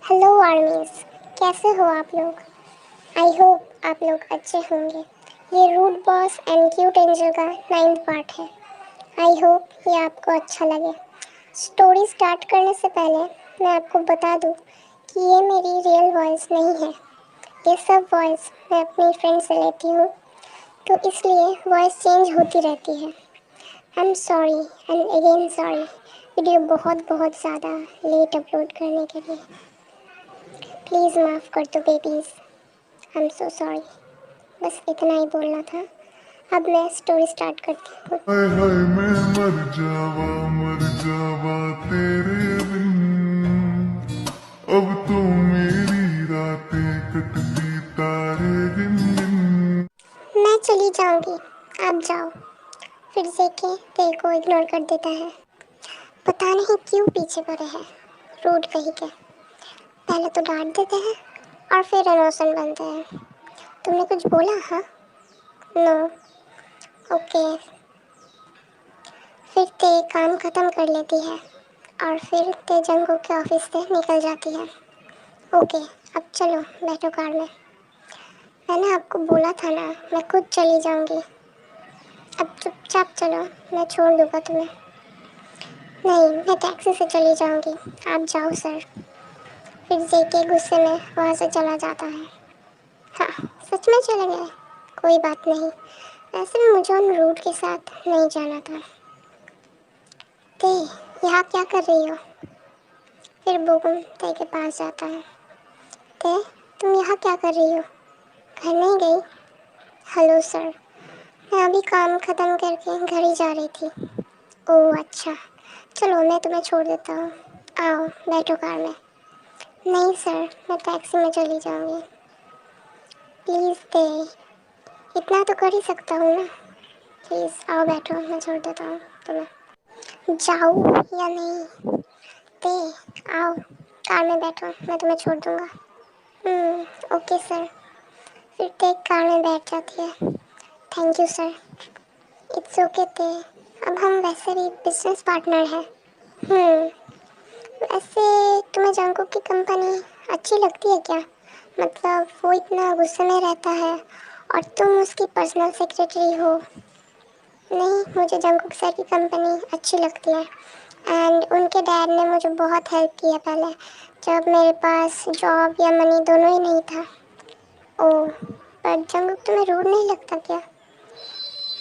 Hello आर्मीज, कैसे हो आप लोग। आई होप आप लोग अच्छे होंगे। ये rude boss and cute angel का 9th पार्ट है। आई होप ये आपको अच्छा लगे। स्टोरी स्टार्ट करने से पहले मैं आपको बता दूं कि ये मेरी रियल वॉइस नहीं है। ये सब वॉइस मैं अपनी फ्रेंड से लेती हूँ, तो इसलिए वॉइस चेंज होती रहती है। I am sorry and again sorry, video बहुत बहुत ज़्यादा लेट अपलोड करने के लिए। प्लीज़ माफ़ कर दो babies, I am so sorry. बस इतना ही बोलना था। अब मैं स्टोरी स्टार्ट करती हूँ। हाय हाय मैं मर जावा तेरे बिन। अब तो मेरी रातें कटती तारे गिन गिन। मैं चली जाऊंगी, आप जाओ। फिर देखे तेरे को इग्नोर कर देता है। पता नहीं क्यों पीछे पड़े हैं रूड कहीं के। पहले तो डांट देते हैं और फिर इनोसेंट बनते हैं। तुमने कुछ बोला? हाँ, नो, ओके। फिर ते काम ख़त्म कर लेती है और फिर ते जंगू के ऑफिस से निकल जाती है। ओके, अब चलो बैठो कार में। मैंने आपको बोला था ना, मैं खुद चली जाऊंगी। अब चुपचाप चलो, मैं छोड़ दूंगा तुम्हें। नहीं, मैं टैक्सी से चली जाऊंगी, आप जाओ सर। फिर जेके गुस्से में वहाँ से चला जाता है। हाँ, सच में चले गए, कोई बात नहीं। वैसे भी मुझे उन रूट के साथ नहीं जाना था। ते, यहाँ क्या कर रही हो? फिर बोगुम ते के पास जाता है। ते, तुम यहाँ क्या कर रही हो? घर नहीं गई? हेलो सर, मैं अभी काम ख़त्म करके घर ही जा रही थी। ओह अच्छा, चलो मैं तुम्हें छोड़ देता हूँ। आओ बैठो कार में। नहीं सर, मैं टैक्सी में चली जाऊँगी। प्लीज़ दे, इतना तो कर ही सकता हूँ ना। प्लीज़ आओ बैठो, मैं छोड़ देता हूँ तुम्हें। जाओ या नहीं? दे, आओ कार में बैठो, मैं तुम्हें छोड़ दूँगा। Okay sir. फिर ते कार में बैठ जाती है। Thank you sir. It's okay ते, अब हम वैसे भी बिजनेस पार्टनर हैं। वैसे तुम्हें जंगकुक की कंपनी अच्छी लगती है क्या? मतलब वो इतना गुस्से में रहता है और तुम उसकी पर्सनल सेक्रेटरी हो। नहीं, मुझे जंगकुक सर की कंपनी अच्छी लगती है एंड उनके डैड ने मुझे बहुत हेल्प किया पहले, जब मेरे पास जॉब या मनी दोनों ही नहीं था। ओह, पर जंगकुक तुम्हें रूड नहीं लगता क्या?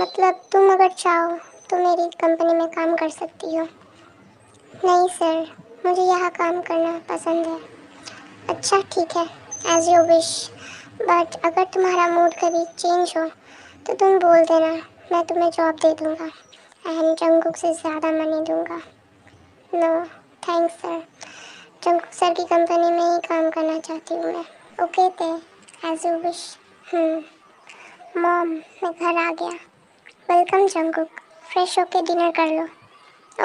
मतलब तुम अगर चाहो तो मेरी कंपनी में काम कर सकती हो। नहीं सर, मुझे यहाँ काम करना पसंद है। अच्छा ठीक है, एज यू विश। बट अगर तुम्हारा मूड कभी चेंज हो तो तुम बोल देना, मैं तुम्हें जॉब दे दूँगा एंड जंगकुक से ज़्यादा मनी दूँगा। No thanks sir, Jungkook sir की कंपनी में ही काम करना चाहती हूँ मैं। ओके थे, एज यू विश। मॉम, मैं घर आ गया। वेलकम जंगकुक, फ्रेश होके डिनर कर लो।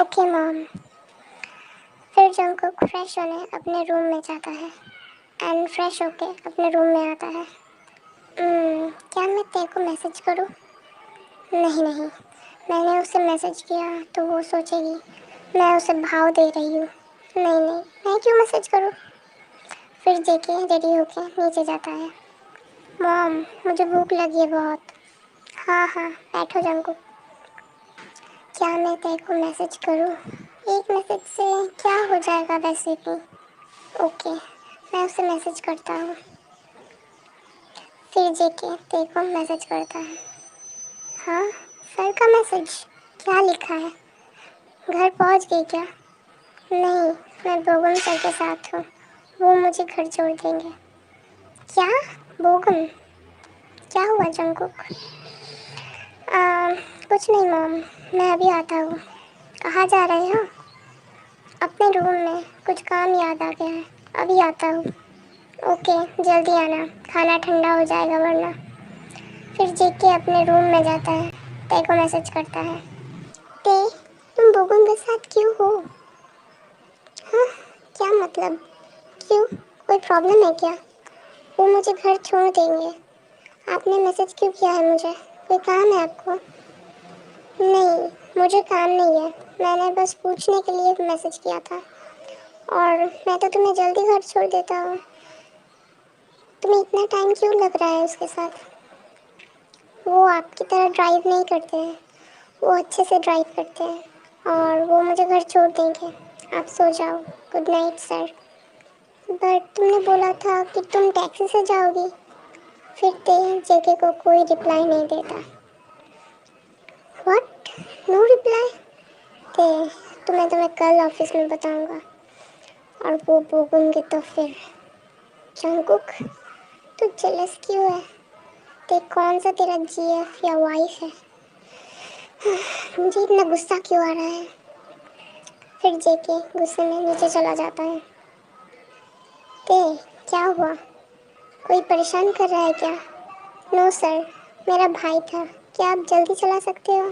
Okay mom. फिर जंगकुक फ्रेश होने अपने रूम में जाता है एंड फ्रेश होके अपने रूम में आता है। क्या मैं तेरे को मैसेज करूँ? नहीं नहीं, मैंने उसे मैसेज किया तो वो सोचेगी मैं उसे भाव दे रही हूँ। नहीं नहीं, मैं क्यों मैसेज करूँ? फिर जेके रेडी होके नीचे जाता है। मॉम, मुझे भूख लगी है बहुत। हाँ हाँ, बैठो जंगकुक। क्या मैं तेरे को मैसेज करूँ? एक मैसेज से क्या हो जाएगा वैसे भी। ओके, मैं उसे मैसेज करता हूँ। फिर जेके तेरे को मैसेज करता है। हाँ, सर का मैसेज? क्या लिखा है? घर पहुँच गई क्या? नहीं, मैं बोगम सर के साथ हूँ, वो मुझे घर छोड़ देंगे। क्या? बोगम? क्या हुआ जंगकुक? कुछ नहीं मॉम, मैं अभी आता हूँ। कहाँ जा रहे हो? अपने रूम में, कुछ काम याद आ गया है, अभी आता हूँ। ओके, जल्दी आना, खाना ठंडा हो जाएगा वरना। फिर जेके अपने रूम में जाता है, ते को मैसेज करता है। ते, तुम बोगम के साथ क्यों हो? हाँ, क्या मतलब? क्यों, कोई प्रॉब्लम है क्या? वो मुझे घर छोड़ देंगे। आपने मैसेज क्यों किया है मुझे? कोई काम है आपको? नहीं, मुझे काम नहीं है, मैंने बस पूछने के लिए मैसेज किया था। और मैं तो तुम्हें जल्दी घर छोड़ देता हूँ। तुम्हें इतना टाइम क्यों लग रहा है उसके साथ? वो आपकी तरह ड्राइव नहीं करते हैं, वो अच्छे से ड्राइव करते हैं और वो मुझे घर छोड़ देंगे। आप सो जाओ। Good night sir. बट तुमने बोला था कि तुम टैक्सी से जाओगी। फिर जेके को कोई रिप्लाई नहीं देता। व्हाट? No reply? तुम्हें कल ऑफिस में बताऊंगा। और वो बोलूंगी तो फिर जंगकुक, तू जेलस क्यों है? कौन सा तेरा जीएफ या वाइफ है? मुझे इतना गुस्सा क्यों आ रहा है? फिर जेके गुस्से में नीचे चला जाता है। क्या हुआ? कोई परेशान कर रहा है क्या? नो सर, मेरा भाई था। क्या आप जल्दी चला सकते हो?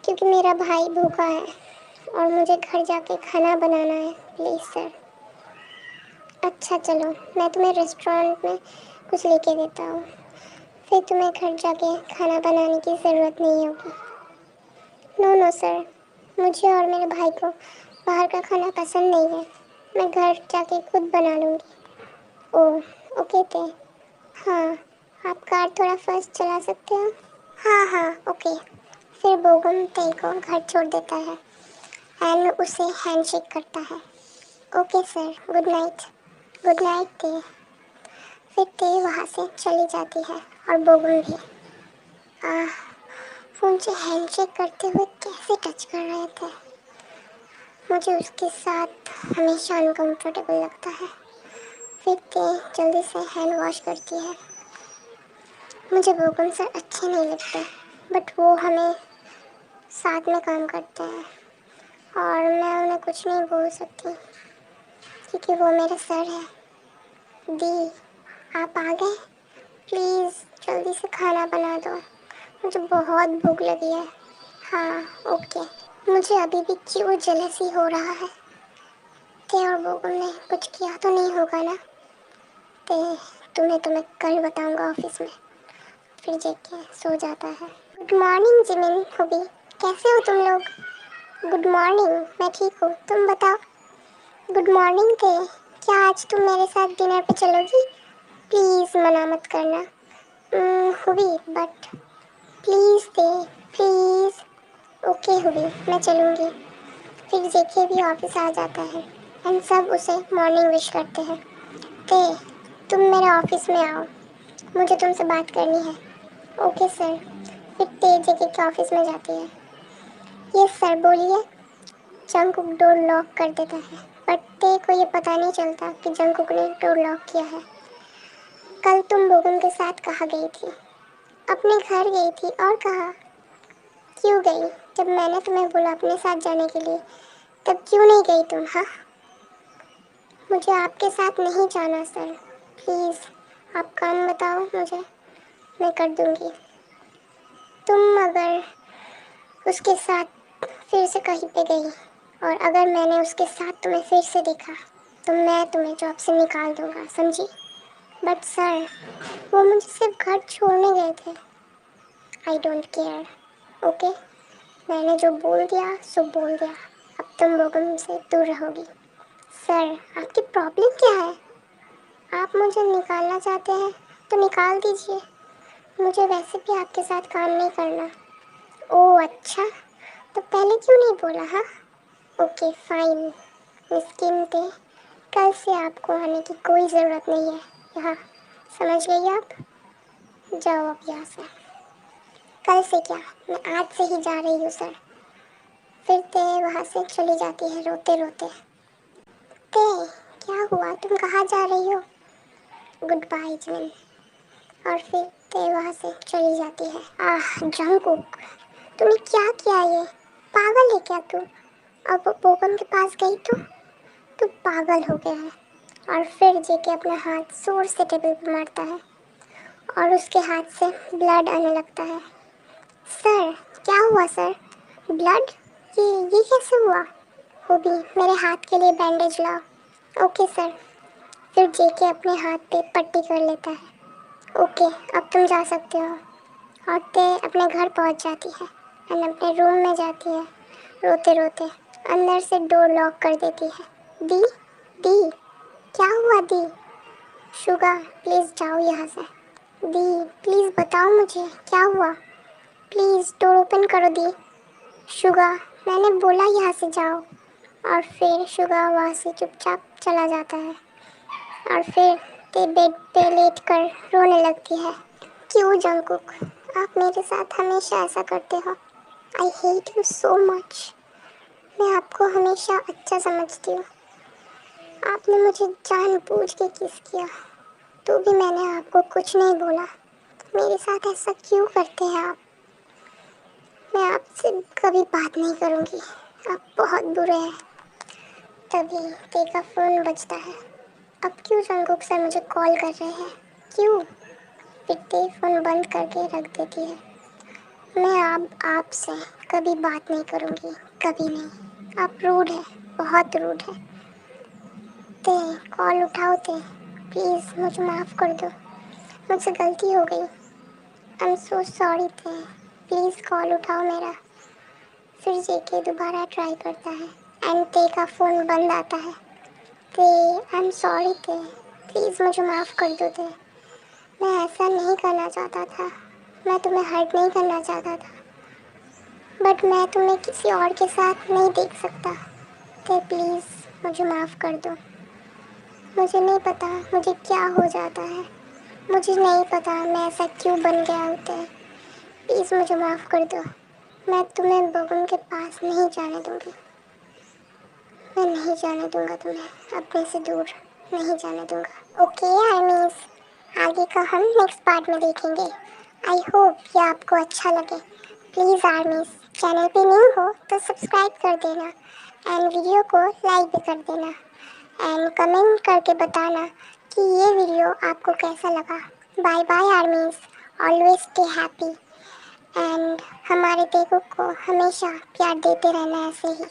क्योंकि मेरा भाई भूखा है और मुझे घर जाके खाना बनाना है। Please sir. अच्छा चलो, मैं तुम्हें रेस्टोरेंट में कुछ लेके देता हूँ। फिर तुम्हें घर जाके खाना बनाने की ज़रूरत नहीं होगी। नो नो सर, मुझे और मेरे भाई को बाहर का खाना पसंद नहीं है। मैं घर जाके खुद बना लूँगी। ओह ओके हाँ, आप कार थोड़ा फास्ट चला सकते हो? हाँ हाँ ओके। फिर बोगम ते को घर छोड़ देता है एंड उसे हैंडशेक करता है। Okay sir, good night. Good night ते। फिर ते वहाँ से चली जाती है और बोगम भी। आह, वो मुझे हैंडशेक करते हुए कैसे टच कर रहे थे। मुझे उसके साथ हमेशा अनकंफर्टेबल लगता है। फिर ते जल्दी से हैंड वॉश करती है। मुझे बोगम सर अच्छे नहीं लगते, बट वो हमें साथ में काम करते हैं और मैं उन्हें कुछ नहीं बोल सकती क्योंकि वो मेरे सर है। दी, आप आ गए? प्लीज़ जल्दी से खाना बना दो, मुझे बहुत भूख लगी है। हाँ ओके। मुझे अभी भी क्यों जेलसी हो रहा है? ते और बोगम ने कुछ किया तो नहीं होगा ना? ते तुम्हें कल बताऊंगा ऑफिस में। फिर जेके सो जाता है। गुड मॉर्निंग जिमिन, हुबी, कैसे हो तुम लोग? गुड मॉर्निंग, मैं ठीक हूँ, तुम बताओ। गुड मॉर्निंग थे। क्या आज तुम मेरे साथ डिनर पे चलोगी? प्लीज़ मना मत करना। हुबी बट प्लीज़ थे, प्लीज़। ओके हुबी, मैं चलूँगी। फिर जेके भी ऑफिस आ जाता है एंड सब उसे मॉर्निंग विश करते हैं। ते, तुम मेरे ऑफिस में आओ, मुझे तुमसे बात करनी है। Okay sir. फिर ते जेके के ऑफिस में जाती है। यस सर, बोलिए। जंगकुक डोर लॉक कर देता है बट ते को ये पता नहीं चलता कि जंगकुक ने डोर लॉक किया है। कल तुम बोगम के साथ कहाँ गई थी? अपने घर गई थी। और कहाँ? क्यों गई? जब मैंने तुम्हें बोला अपने साथ जाने के लिए, तब क्यों नहीं गई तुम? हाँ, मुझे आपके साथ नहीं जाना सर। प्लीज़ आप काम बताओ मुझे, मैं कर दूँगी। तुम अगर उसके साथ फिर से कहीं पे गई और अगर मैंने उसके साथ तुम्हें फिर से देखा तो मैं तुम्हें जॉब से निकाल दूंगा, समझी? बट सर, वो मुझे सिर्फ घर छोड़ने गए थे। I don't care. ओके, मैंने जो बोल दिया सो बोल दिया। अब तुम बोगम से दूर रहोगी। सर, आपकी प्रॉब्लम क्या है? आप मुझे निकालना चाहते हैं तो निकाल दीजिए, मुझे वैसे भी आपके साथ काम नहीं करना। ओह अच्छा, तो पहले क्यों नहीं बोला? हाँ ओके फाइन। मिस किमते, कल से आपको आने की कोई ज़रूरत नहीं है यहाँ, समझ गई आप? जाओ अब यहाँ से। कल से क्या, मैं आज से ही जा रही हूँ सर। फिर ते वहाँ से चली जाती है रोते रोते। ते, क्या हुआ, तुम कहाँ जा रही हो? गुड बाय जिन। और फिर ते वहाँ से चली जाती है। आह जंगकुक, तूने क्या किया ये? पागल है क्या तू? अब बोगम के पास गई तो पागल हो गया है। और फिर जेके अपना हाथ जोर से टेबल पर मारता है और उसके हाथ से ब्लड आने लगता है। सर, क्या हुआ सर? ब्लड? ये कैसे हुआ? वो भी मेरे हाथ के लिए बैंडेज लाओ। Okay sir. फिर जेके अपने हाथ पे पट्टी कर लेता है। ओके, अब तुम जा सकते हो। और ते अपने घर पहुंच जाती है एंड अपने रूम में जाती है रोते रोते। अंदर से डोर लॉक कर देती है। दी दी, क्या हुआ दी? शुगा प्लीज़ जाओ यहाँ से। दी प्लीज़ बताओ मुझे क्या हुआ, प्लीज़ डोर ओपन करो दी। शुगा मैंने बोला यहाँ से जाओ। और फिर शुगा वहाँ से चुपचाप चला जाता है और फिर ते बेड पे लेट कर रोने लगती है। क्यों जंगकुक, आप मेरे साथ हमेशा ऐसा करते हो? I hate you so much. मैं आपको हमेशा अच्छा समझती हूँ। आपने मुझे जानबूझ के किस किया, तो भी मैंने आपको कुछ नहीं बोला। मेरे साथ ऐसा क्यों करते हैं आप? मैं आपसे कभी बात नहीं करूँगी, आप बहुत बुरे हैं। तभी ते का फ़ोन बजता है। अब क्यों जंगकुक सर मुझे कॉल कर रहे हैं, क्यों? फिर ते फ़ोन बंद करके रख देती है। मैं अब आपसे कभी बात नहीं करूँगी, कभी नहीं। आप रूड है, बहुत रूड है। ते कॉल उठाओ ते, प्लीज़ मुझे माफ़ कर दो, मुझसे गलती हो गई। आई एम सो सॉरी ते, प्लीज़ कॉल उठाओ मेरा। फिर जेके दोबारा ट्राई करता है एंड ते का फ़ोन बंद आता है। ते आई एम सॉरी ते, प्लीज़ मुझे माफ़ कर दो ते, मैं ऐसा नहीं करना चाहता था, मैं तुम्हें हर्ट नहीं करना चाहता था, बट मैं तुम्हें किसी और के साथ नहीं देख सकता। ते प्लीज़ मुझे माफ़ कर दो। मुझे नहीं पता मुझे क्या हो जाता है, मुझे नहीं पता मैं ऐसा क्यों बन गया होता है। प्लीज़ मुझे माफ़ कर दो। मैं तुम्हें बबन के पास नहीं जाने दूँगी, मैं नहीं जाने दूँगा तुम्हें, अपने से दूर नहीं जाने दूँगा। ओके आर्मीज, आगे का हम नेक्स्ट पार्ट में देखेंगे। आई होप ये आपको अच्छा लगे। प्लीज़ आर्मीज, चैनल पे न्यू हो तो सब्सक्राइब कर देना एंड वीडियो को लाइक भी कर देना एंड कमेंट करके बताना कि ये वीडियो आपको कैसा लगा। Bye bye ARMYs, always stay happy and हमारे देखो को हमेशा प्यार देते रहना ऐसे ही।